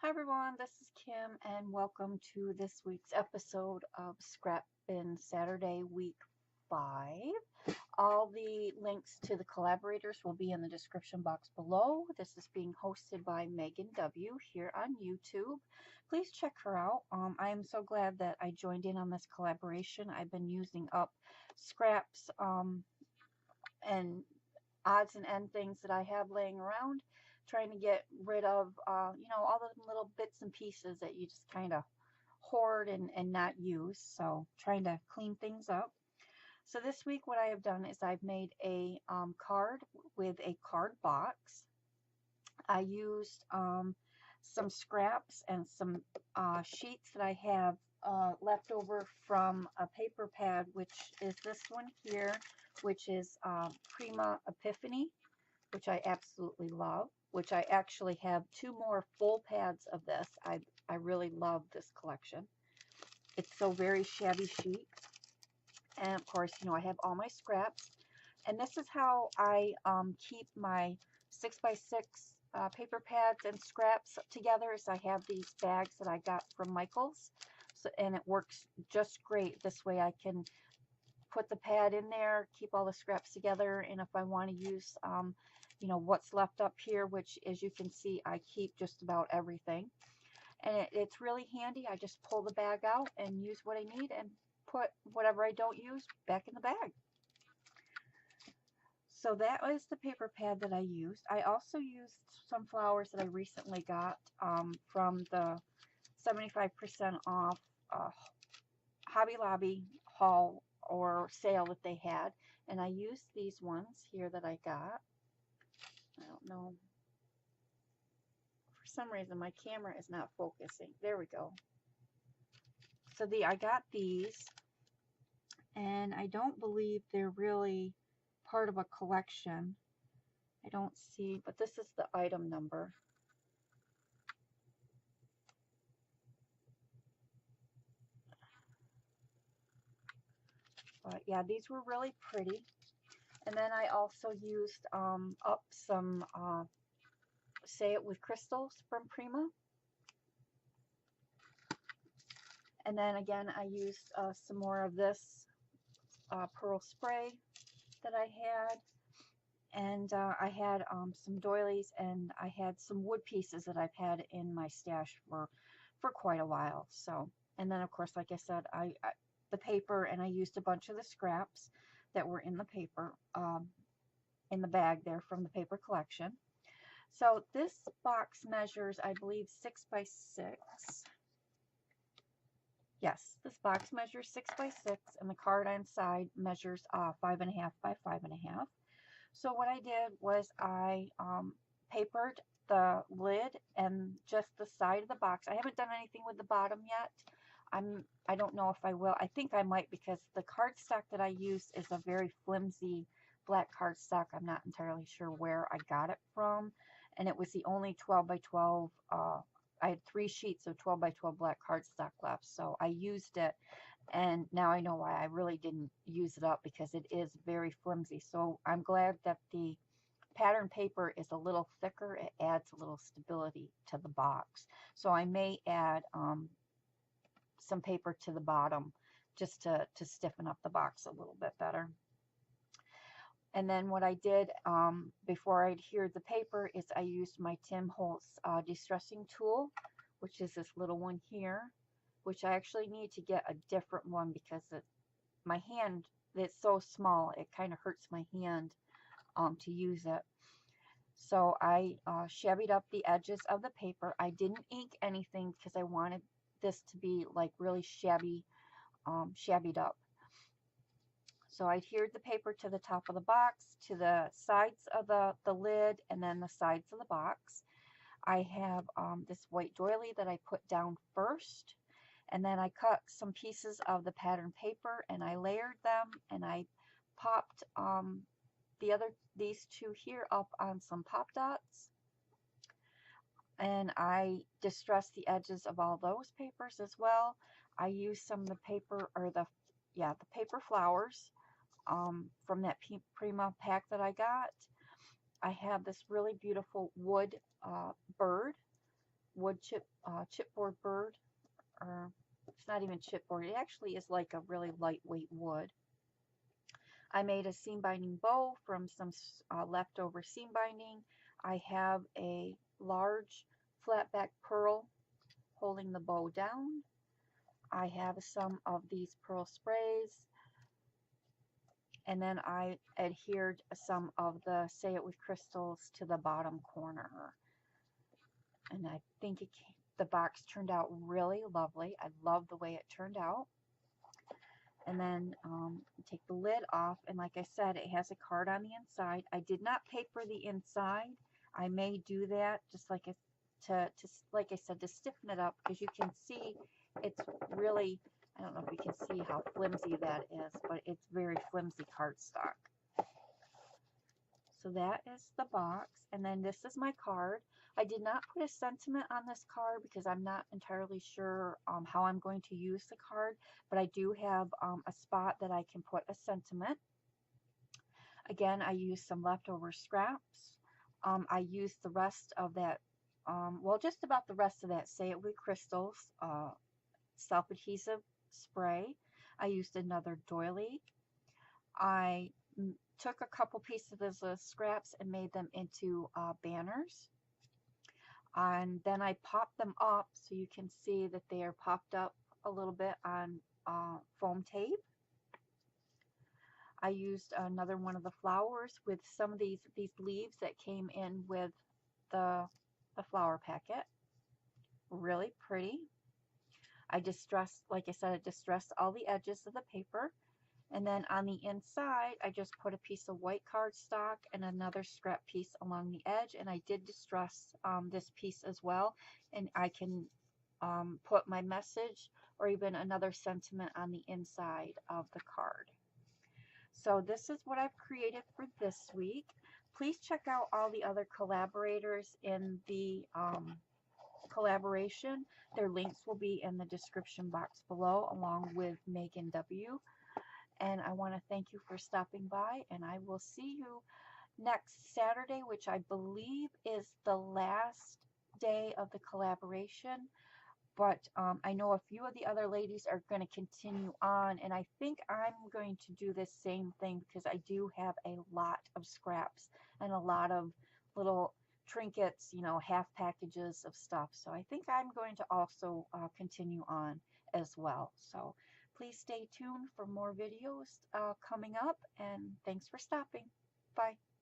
Hi everyone, this is Kim and welcome to this week's episode of Scrap Bin Saturday Week 5. All the links to the collaborators will be in the description box below. This is being hosted by Megan W. here on YouTube. Please check her out. I am so glad that I joined in on this collaboration. I've been using up scraps and odds and end things that I have laying around, trying to get rid of, all the little bits and pieces that you just kind of hoard and not use. So trying to clean things up. So this week what I have done is I've made a card with a card box. I used some scraps and some sheets that I have left over from a paper pad, which is this one here, which is Prima Epiphany, which I absolutely love, which I actually have 2 more full pads of this. I really love this collection. It's so very shabby chic. And of course, I have all my scraps. And this is how I keep my 6x6 paper pads and scraps together. Is I have these bags that I got from Michael's. So, and it works just great. This way I can put the pad in there, keep all the scraps together, and if I want to use, what's left up here, which as you can see, I keep just about everything. And it's really handy. I just pull the bag out and use what I need and put whatever I don't use back in the bag. So that was the paper pad that I used. I also used some flowers that I recently got from the 75% off Hobby Lobby haul or sale that they had, and I used these ones here that I got. I don't know, for some reason my camera is not focusing. There we go. So I got these, and I don't believe they're really part of a collection. I don't see, but this is the item number. But yeah, these were really pretty. And then I also used up some Say It With Crystals from Prima. And then again, I used some more of this pearl spray that I had. And I had some doilies, and I had some wood pieces that I've had in my stash for quite a while. So, and then of course, like I said, the paper, and I used a bunch of the scraps that were in the paper, in the bag there from the paper collection. So this box measures, I believe, 6x6. Yes, this box measures 6x6, and the card inside measures 5.5 by 5.5. So what I did was I papered the lid and just the side of the box. I haven't done anything with the bottom yet. I don't know if I will. I think I might, because the cardstock that I use is a very flimsy black cardstock. I'm not entirely sure where I got it from, and it was the only 12 by 12. I had 3 sheets of 12 by 12 black cardstock left, so I used it. And now I know why I really didn't use it up, because it is very flimsy. So I'm glad that the pattern paper is a little thicker. It adds a little stability to the box. So I may add some paper to the bottom just to stiffen up the box a little bit better. And then what I did before I adhered the paper is I used my Tim Holtz distressing tool, which is this little one here, which I actually need to get a different one, because my hand, it's so small, it kind of hurts my hand to use it. So I shabbied up the edges of the paper. I didn't ink anything because I wanted this to be like really shabbied up. So I adhered the paper to the top of the box, to the sides of the lid, and then the sides of the box. I have this white doily that I put down first, and then I cut some pieces of the pattern paper and I layered them, and I popped these 2 here up on some pop dots, and I distressed the edges of all those papers as well. I used some of the paper, or the paper flowers from that Prima pack that I got. I have this really beautiful wood bird wood chipboard bird, or it's not even chipboard. It actually is like a really lightweight wood. I made a seam binding bow from some leftover seam binding. I have a large flat back pearl holding the bow down. I have some of these pearl sprays, and then I adhered some of the Say It With Crystals to the bottom corner. And I think the box turned out really lovely. I love the way it turned out. And then take the lid off, and like I said, it has a card on the inside. I did not paper the inside. I may do that just like like I said, to stiffen it up, because you can see it's really, I don't know if you can see how flimsy that is, but it's very flimsy cardstock. So that is the box, and then this is my card. I did not put a sentiment on this card because I'm not entirely sure how I'm going to use the card, but I do have a spot that I can put a sentiment. Again, I used some leftover scraps. I used the rest of that, well, just about the rest of that Say It With Crystals self-adhesive spray. I used another doily. I took a couple pieces of scraps and made them into banners. And then I popped them up so you can see that they are popped up a little bit on foam tape. I used another one of the flowers with some of these leaves that came in with the flower packet. Really pretty. I distressed, like I said, I distressed all the edges of the paper. And then on the inside, I just put a piece of white cardstock and another scrap piece along the edge. And I did distress this piece as well. And I can put my message or even another sentiment on the inside of the card. So this is what I've created for this week. Please check out all the other collaborators in the collaboration. Their links will be in the description box below, along with Megan W. And I want to thank you for stopping by, and I will see you next Saturday, which I believe is the last day of the collaboration. But I know a few of the other ladies are going to continue on, and I think I'm going to do the same thing because I do have a lot of scraps and a lot of little trinkets, you know, half packages of stuff. So I think I'm going to also continue on as well. So please stay tuned for more videos coming up, and thanks for stopping. Bye.